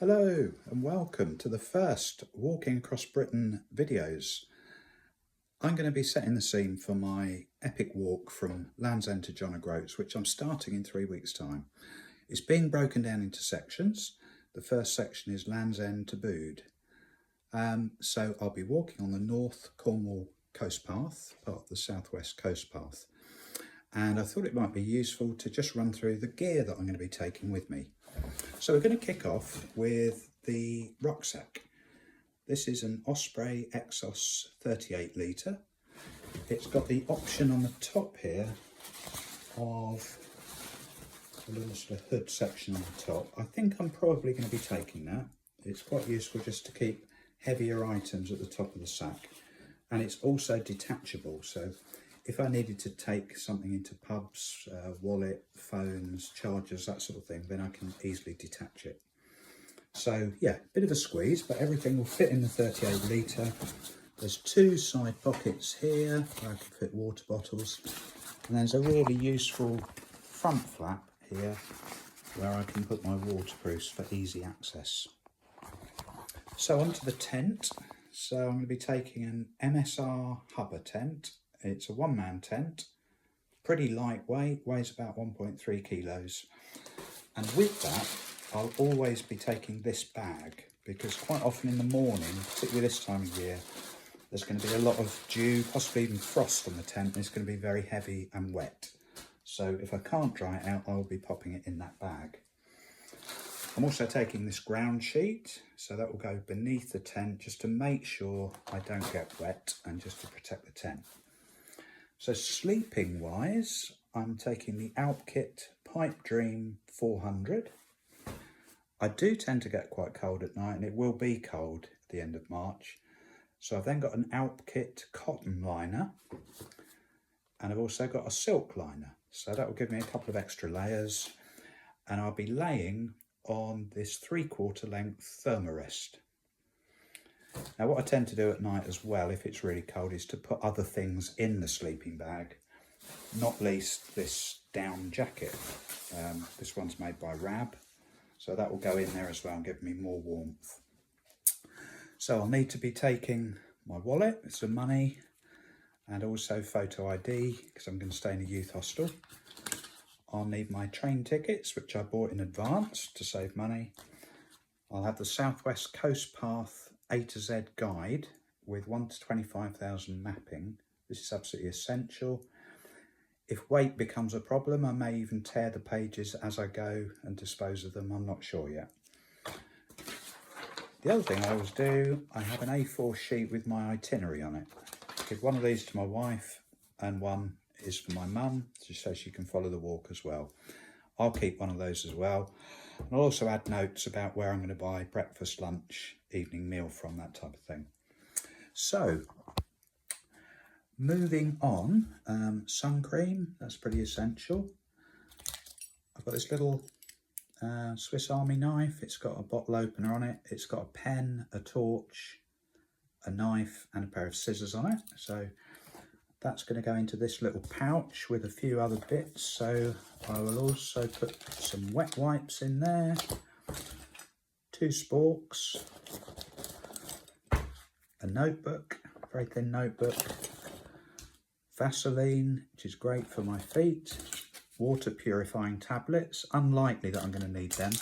Hello and welcome to the first Walking Across Britain videos. I'm going to be setting the scene for my epic walk from Land's End to John O'Groats, which I'm starting in 3 weeks' time. It's being broken down into sections. The first section is Land's End to Bude. So I'll be walking on the North Cornwall Coast Path, part of the Southwest Coast Path. And I thought it might be useful to just run through the gear that I'm going to be taking with me. So we're going to kick off with the rucksack. This is an Osprey Exos 38 litre. It's got the option on the top here of a little sort of hood section on the top. I think I'm probably going to be taking that. It's quite useful just to keep heavier items at the top of the sack. And it's also detachable, so if I needed to take something into pubs, wallet, phones, chargers, that sort of thing, then I can easily detach it. So yeah, bit of a squeeze, but everything will fit in the 38 litre. There's two side pockets here where I can fit water bottles. And there's a really useful front flap here where I can put my waterproofs for easy access. So onto the tent. So I'm going to be taking an MSR Hubba tent. It's a one-man tent, pretty lightweight, weighs about 1.3 kilos. And with that, I'll always be taking this bag because quite often in the morning, particularly this time of year, there's going to be a lot of dew, possibly even frost on the tent, and it's going to be very heavy and wet. So if I can't dry it out, I'll be popping it in that bag. I'm also taking this ground sheet, so that will go beneath the tent just to make sure I don't get wet and just to protect the tent. So sleeping wise, I'm taking the Alpkit Pipe Dream 400. I do tend to get quite cold at night, and it will be cold at the end of March. So I've then got an Alpkit cotton liner, and I've also got a silk liner. So that will give me a couple of extra layers, and I'll be laying on this 3/4 length Thermarest. Now what I tend to do at night as well, if it's really cold, is to put other things in the sleeping bag, not least this down jacket. This one's made by Rab, so that will go in there as well and give me more warmth. So I'll need to be taking my wallet with some money and also photo ID because I'm going to stay in a youth hostel. I'll need my train tickets, which I bought in advance to save money. I'll have the Southwest Coast Path A to Z guide with 1 to 25,000 mapping. This is absolutely essential. If weight becomes a problem, I may even tear the pages as I go and dispose of them. I'm not sure yet. The other thing I always do, I have an A4 sheet with my itinerary on it. I give one of these to my wife and one is for my mum, just so she can follow the walk as well. I'll keep one of those as well. And I'll also add notes about where I'm going to buy breakfast, lunch, evening meal from, that type of thing. So, moving on, sun cream, that's pretty essential. I've got this little Swiss Army knife. It's got a bottle opener on it. It's got a pen, a torch, a knife and a pair of scissors on it. So that's going to go into this little pouch with a few other bits. So I will also put some wet wipes in there, 2 sporks, a notebook, very thin notebook, Vaseline, which is great for my feet, water purifying tablets, unlikely that I'm going to need them,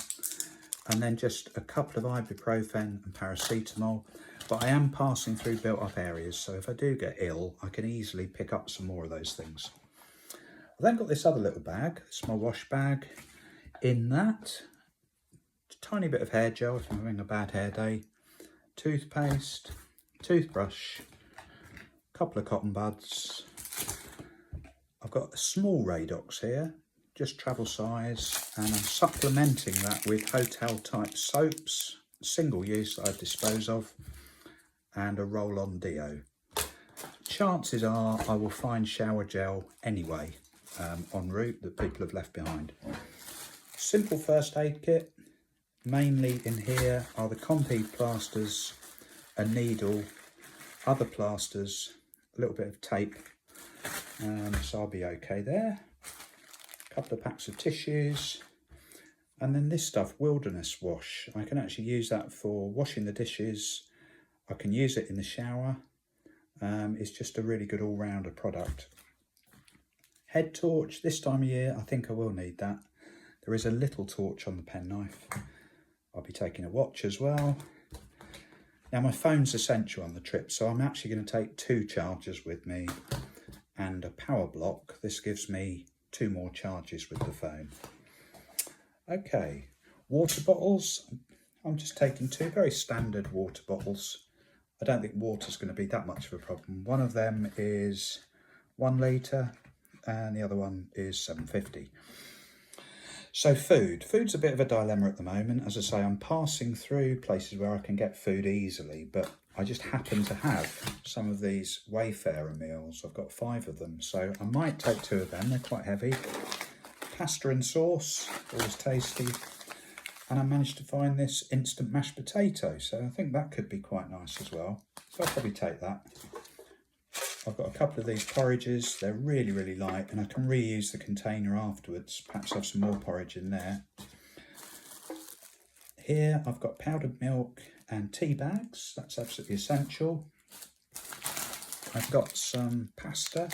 and then just a couple of ibuprofen and paracetamol. But I am passing through built up areas, so if I do get ill, I can easily pick up some more of those things. I've then got this other little bag, it's my wash bag. In that, a tiny bit of hair gel if I'm having a bad hair day, toothpaste, toothbrush, a couple of cotton buds. I've got a small Radox here, just travel size, and I'm supplementing that with hotel type soaps, single use that I dispose of, and a roll-on deo. Chances are I will find shower gel anyway en route that people have left behind. Simple first aid kit. Mainly in here are the Compeed plasters, a needle, other plasters, a little bit of tape, so I'll be okay there. A couple of packs of tissues, And then this stuff, Wilderness Wash, I can actually use that for washing the dishes. I can use it in the shower. It's just a really good all-rounder product. Head torch, this time of year, I think I will need that. There is a little torch on the penknife. I'll be taking a watch as well. Now my phone's essential on the trip, so I'm actually going to take 2 chargers with me and a power block. This gives me 2 more charges with the phone. Okay, water bottles. I'm just taking 2 very standard water bottles. I don't think water's going to be that much of a problem. One of them is 1 litre and the other one is 750. So food's a bit of a dilemma at the moment. As I say, I'm passing through places where I can get food easily, but I just happen to have some of these Wayfarer meals. I've got 5 of them, so I might take 2 of them. They're quite heavy. Pasta and sauce, always tasty. And I managed to find this instant mashed potato, so I think that could be quite nice as well. So I'll probably take that. I've got a couple of these porridges. They're really, really light, and I can reuse the container afterwards. Perhaps have some more porridge in there. Here I've got powdered milk and tea bags. That's absolutely essential. I've got some pasta,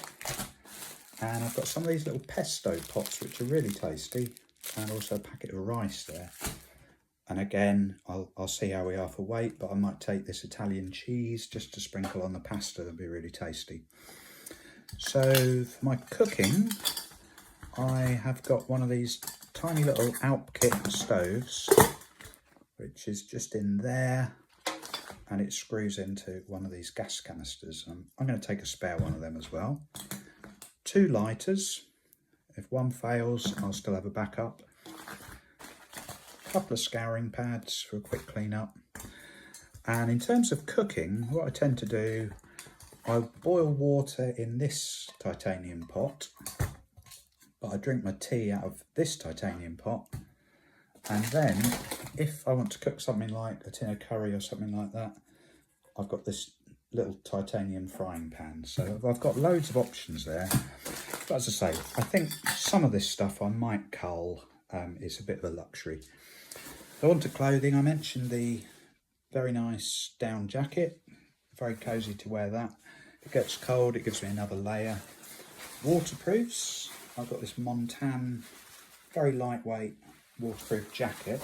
and I've got some of these little pesto pots, which are really tasty, and also a packet of rice there. And again, I'll see how we are for weight, but I might take this Italian cheese just to sprinkle on the pasta. That'd be really tasty. So for my cooking, I have got one of these tiny little Alpkit stoves, which is just in there, and it screws into one of these gas canisters. I'm going to take a spare one of them as well. 2 lighters. If one fails, I'll still have a backup. Couple of scouring pads for a quick clean up. And in terms of cooking, what I tend to do, I boil water in this titanium pot, but I drink my tea out of this titanium pot. And then if I want to cook something like a tin of curry or something like that, I've got this little titanium frying pan. So I've got loads of options there. But as I say, I think some of this stuff I might cull. It's a bit of a luxury. So on to clothing. I mentioned the very nice down jacket. Very cosy to wear that. If it gets cold, it gives me another layer. Waterproofs. I've got this Montan, very lightweight waterproof jacket.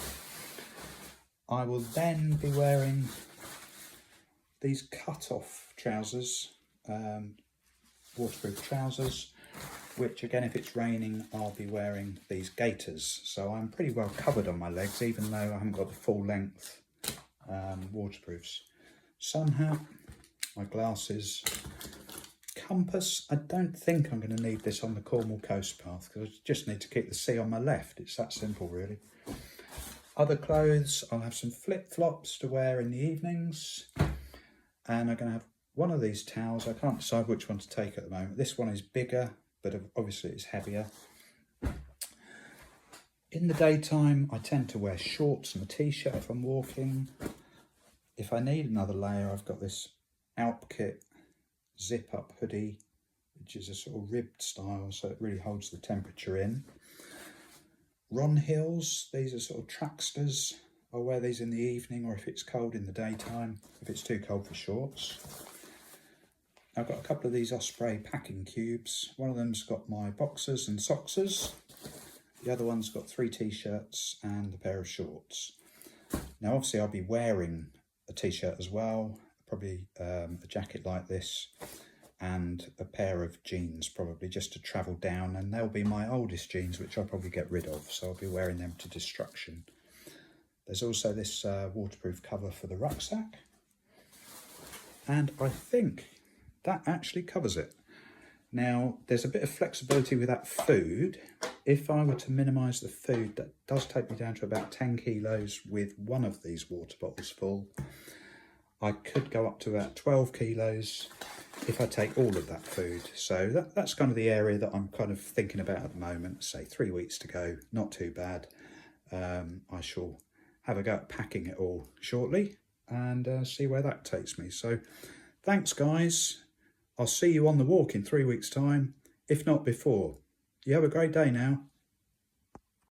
I will then be wearing these cut-off trousers, waterproof trousers, which again, if it's raining, I'll be wearing these gaiters. So I'm pretty well covered on my legs, even though I haven't got the full length waterproofs. Sun hat, my glasses, compass. I don't think I'm going to need this on the Cornwall coast path, because I just need to keep the sea on my left. It's that simple, really. Other clothes, I'll have some flip-flops to wear in the evenings. And I'm going to have one of these towels. I can't decide which one to take at the moment. This one is bigger, but obviously it's heavier. In the daytime, I tend to wear shorts and a t-shirt if I'm walking. If I need another layer, I've got this Alpkit zip-up hoodie, which is a sort of ribbed style, so it really holds the temperature in. Ron Hills, these are sort of tracksters. I'll wear these in the evening, or if it's cold in the daytime, if it's too cold for shorts. I've got a couple of these Osprey packing cubes. One of them's got my boxers and socksers. The other one's got 3 t-shirts and a pair of shorts. Now obviously I'll be wearing a t-shirt as well, probably a jacket like this, and a pair of jeans probably, just to travel down, and they'll be my oldest jeans, which I'll probably get rid of, so I'll be wearing them to destruction. There's also this waterproof cover for the rucksack, and I think that actually covers it. Now, there's a bit of flexibility with that food. If I were to minimise the food, that does take me down to about 10 kilos with one of these water bottles full. I could go up to about 12 kilos if I take all of that food. So that's kind of the area that I'm kind of thinking about at the moment. Say 3 weeks to go, not too bad. I shall have a go at packing it all shortly and see where that takes me. So thanks, guys. I'll see you on the walk in 3 weeks' time, if not before. You have a great day now.